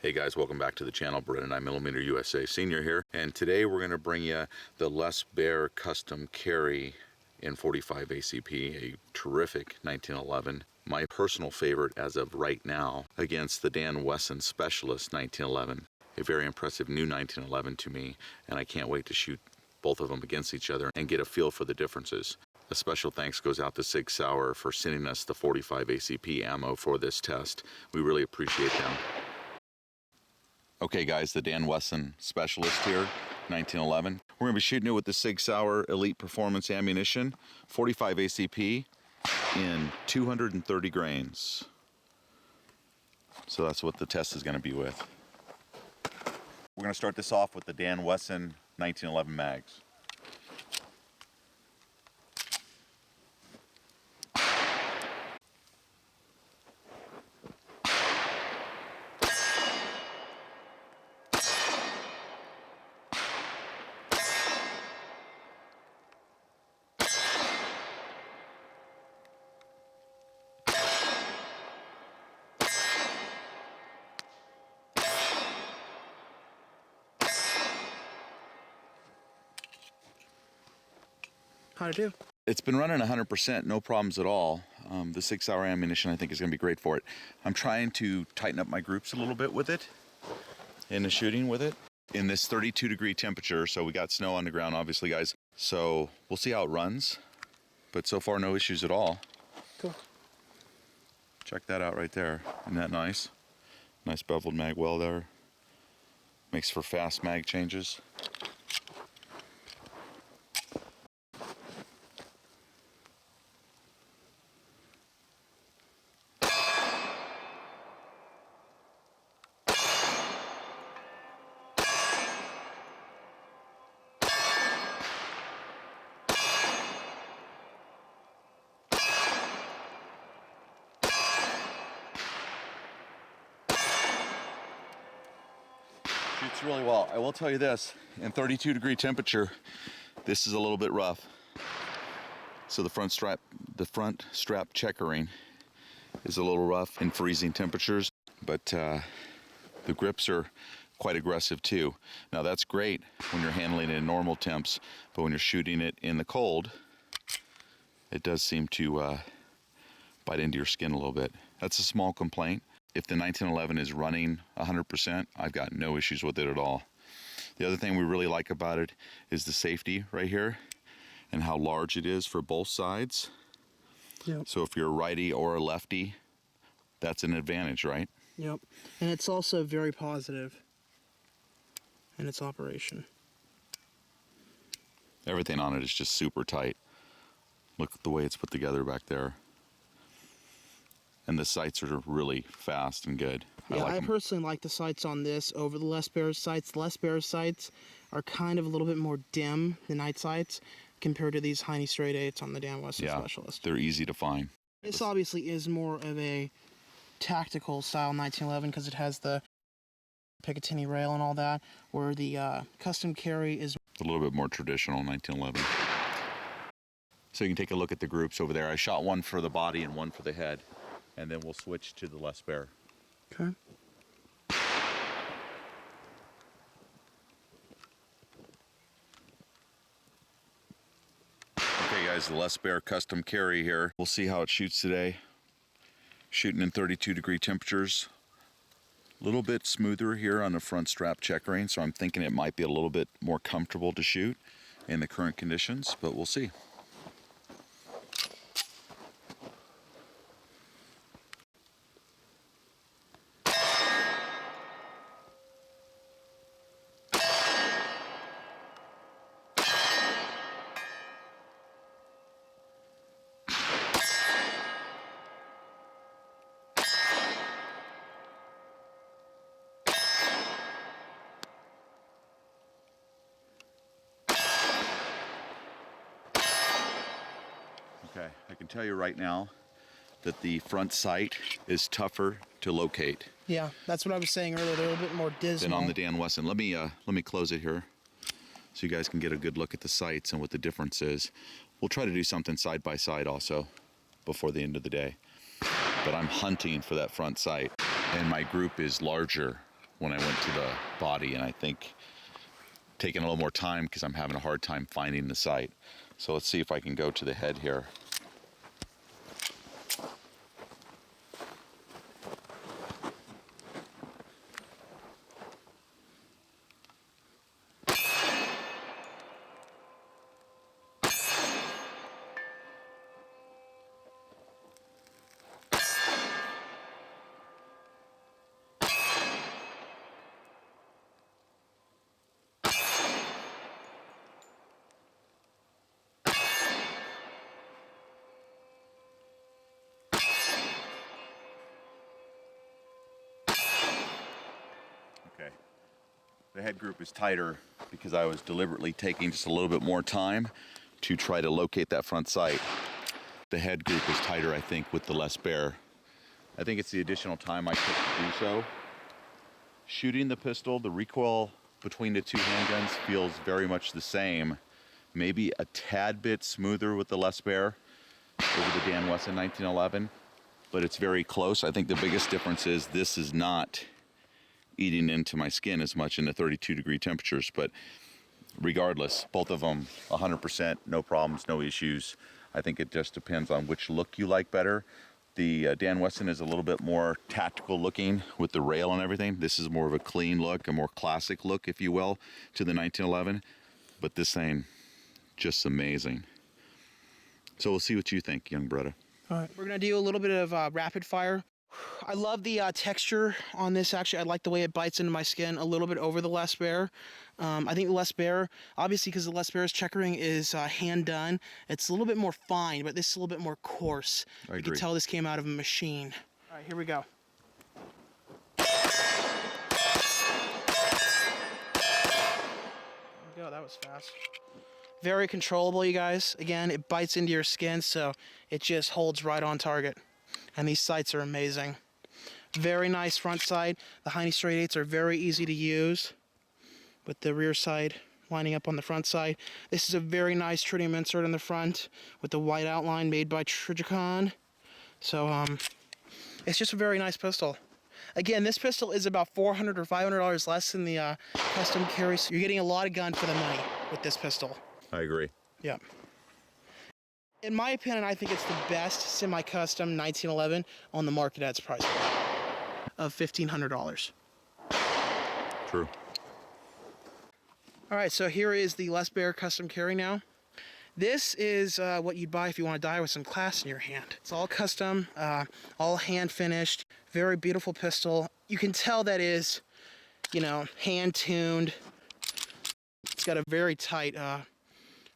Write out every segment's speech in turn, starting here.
Hey guys, welcome back to the channel. Beretta 9mm USA Senior here, and today we're going to bring you the Baer Custom Carry in 45 ACP, a terrific 1911. My personal favorite as of right now against the Wesson Specialist 1911. A very impressive new 1911 to me, and I can't wait to shoot both of them against each other and get a feel for the differences. A special thanks goes out to Sig Sauer for sending us the 45 ACP ammo for this test. We really appreciate them. Okay guys, the Wesson Specialist here, 1911. We're going to be shooting it with the Sig Sauer Elite Performance ammunition, 45 ACP in 230 grains. So that's what the test is going to be with. We're going to start this off with the Wesson 1911 mags. How'd it do? It's been running 100%, no problems at all. The Sig Sauer ammunition I think is going to be great for it. I'm trying to tighten up my groups a little bit with it, in the shooting with it, in this 32-degree temperature. So we got snow on the ground, obviously, guys. So we'll see how it runs, but so far no issues at all. Cool. Check that out right there. Isn't that nice? Nice beveled mag well there. Makes for fast mag changes. Shoots really well. I will tell you this, in 32-degree temperature, this is a little bit rough. So the front strap checkering is a little rough in freezing temperatures, but the grips are quite aggressive too. Now that's great when you're handling it in normal temps, but when you're shooting it in the cold, it does seem to bite into your skin a little bit. That's a small complaint. If the 1911 is running 100%, I've got no issues with it at all. The other thing we really like about it is the safety right here and how large it is for both sides. Yep. So if you're a righty or a lefty, that's an advantage, right? Yep. And it's also very positive in its operation. Everything on it is just super tight. Look at the way it's put together back there. And the sights are really fast and good. Yeah, I personally like the sights on this over the Baer sights. The Baer sights are kind of a little bit more dim, the night sights, compared to these Heine straight 8s on the Wesson Specialist. They're easy to find. This obviously is more of a tactical style 1911 because it has the Picatinny rail and all that, where the Custom Carry is a little bit more traditional 1911. So you can take a look at the groups over there. I shot one for the body and one for the head. And then we'll switch to the Baer. Okay. Okay guys, the Baer Custom Carry here. We'll see how it shoots today. Shooting in 32-degree temperatures. A little bit smoother here on the front strap checkering, so I'm thinking it might be a little bit more comfortable to shoot in the current conditions, but we'll see. Okay, I can tell you right now that the front sight is tougher to locate. Yeah, that's what I was saying earlier. They're a little bit more dismal. Than on the Wesson. Let me close it here so you guys can get a good look at the sights and what the difference is. We'll try to do something side by side also before the end of the day. But I'm hunting for that front sight, and my group is larger when I went to the body, and I think taking a little more time because I'm having a hard time finding the sight. So let's see if I can go to the head here. Okay, the head group is tighter because I was deliberately taking just a little bit more time to try to locate that front sight. The head group is tighter, I think, with the less Baer. I think it's the additional time I took to do so. Shooting the pistol, the recoil between the two handguns feels very much the same. Maybe a tad bit smoother with the less Baer over the Dan Wesson 1911, but it's very close. I think the biggest difference is this is not eating into my skin as much in the 32-degree temperatures, but regardless, both of them 100%, no problems, no issues. I think it just depends on which look you like better. The Dan Wesson is a little bit more tactical looking with the rail and everything. This is more of a clean look, a more classic look, if you will, to the 1911, but this thing, just amazing. So we'll see what you think, young Beretta. All right, we're gonna do a little bit of rapid fire. I love the texture on this. Actually, I like the way it bites into my skin a little bit over the less Baer. I think the less Baer, obviously because the less Baer's checkering is hand done, it's a little bit more fine, but this is a little bit more coarse. I agree. You can tell this came out of a machine. All right, here we go. There we go, that was fast. Very controllable, you guys. Again, it bites into your skin, so it just holds right on target. And these sights are amazing. Very nice front sight. The Heine straight 8s are very easy to use with the rear side lining up on the front side. This is a very nice tritium insert in the front with the white outline made by Trijicon. So it's just a very nice pistol. Again, this pistol is about $400 or $500 less than the custom carry. So you're getting a lot of gun for the money with this pistol. I agree. Yeah. In my opinion, I think it's the best semi-custom 1911 on the market at its price of $1,500. True. All right, so here is the Baer Custom Carry now. This is what you'd buy if you want to die with some class in your hand. It's all custom, all hand finished, very beautiful pistol. You can tell that is, you know, hand tuned. It's got a very tight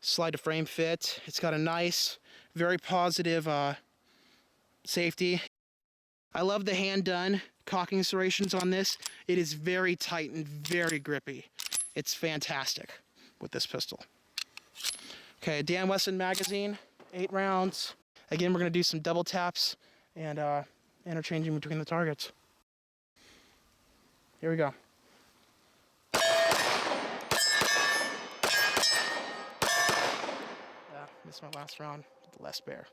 slide to frame fit. It's got a nice, very positive safety. I love the hand done cocking serrations on this. It is very tight and very grippy. It's fantastic with this pistol. Okay, Dan Wesson magazine, 8 rounds. Again, we're gonna do some double taps and interchanging between the targets. Here we go. Missed my last round with the less Baer.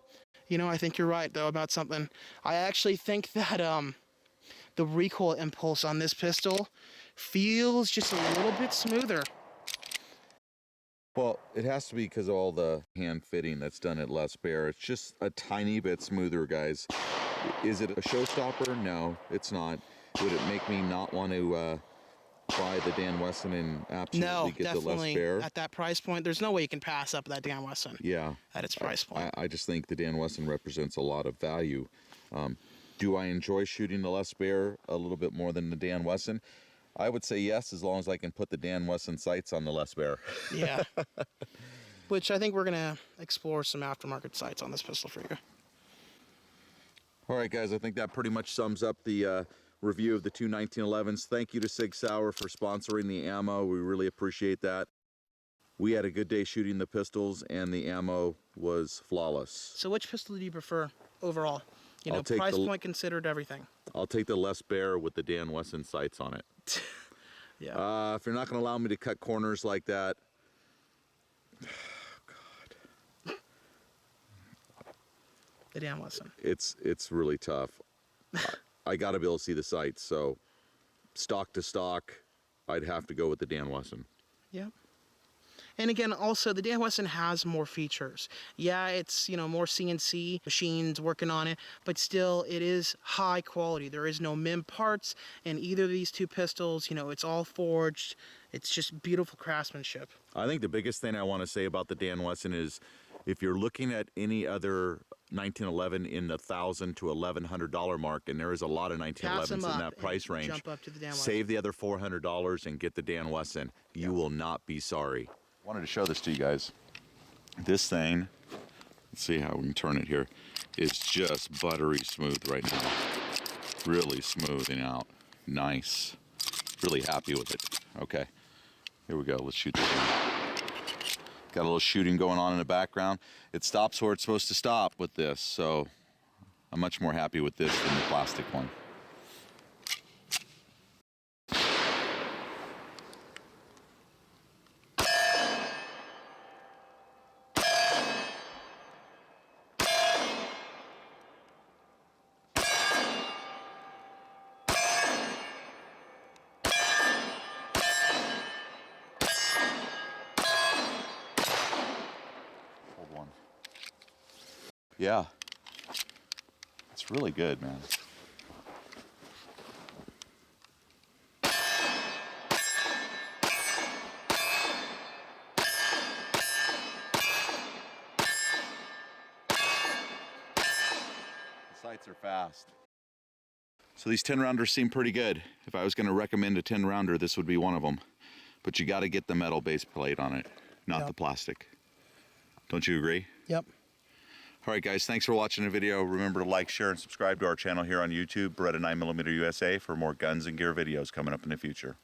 You know, I think you're right, though, about something. I actually think that the recoil impulse on this pistol feels just a little bit smoother. Well, it has to be because of all the hand fitting that's done at less Baer. It's just a tiny bit smoother, guys. Is it a showstopper? No, it's not. Would it make me not want to buy the Dan Wesson and absolutely get the less Baer? At that price point, there's no way you can pass up that Dan Wesson. Yeah. At its price point. I just think the Dan Wesson represents a lot of value. Do I enjoy shooting the less Baer a little bit more than the Dan Wesson? I would say yes, as long as I can put the Dan Wesson sights on the less Baer. Yeah. Which I think we're going to explore some aftermarket sights on this pistol for you. All right, guys, I think that pretty much sums up the review of the two 1911s. Thank you to Sig Sauer for sponsoring the ammo. We really appreciate that. We had a good day shooting the pistols, and the ammo was flawless. So which pistol do you prefer overall? You know, price point considered, everything. I'll take the less Baer with the Dan Wesson sights on it. Yeah. If you're not going to allow me to cut corners like that, God, The Dan Wesson. it's really tough. I got to be able to see the sights, so stock to stock, I'd have to go with the Dan Wesson. Yep. And again, also, the Dan Wesson has more features. Yeah, it's, you know, more CNC machines working on it, but still, it is high quality. There is no MIM parts in either of these two pistols. You know, it's all forged. It's just beautiful craftsmanship. I think the biggest thing I want to say about the Dan Wesson is, if you're looking at any other 1911 in the $1,000 to $1,100 mark, and there is a lot of 1911s in that price range, jump up to the Dan Wesson. save the other $400 and get the Dan Wesson. You will not be sorry. I wanted to show this to you guys. This thing, let's see how we can turn it here, is just buttery smooth right now. Really smoothing out. Nice. Really happy with it. Okay, here we go. Let's shoot this one. Got a little shooting going on in the background. It stops where it's supposed to stop with this, so I'm much more happy with this than the plastic one. Yeah, it's really good, man. The sights are fast. So these 10-rounders seem pretty good. If I was going to recommend a 10-rounder, this would be one of them. But you got to get the metal base plate on it, not the plastic. Don't you agree? Yep. All right, guys, thanks for watching the video. Remember to like, share, and subscribe to our channel here on YouTube, Beretta 9mm USA, for more guns and gear videos coming up in the future.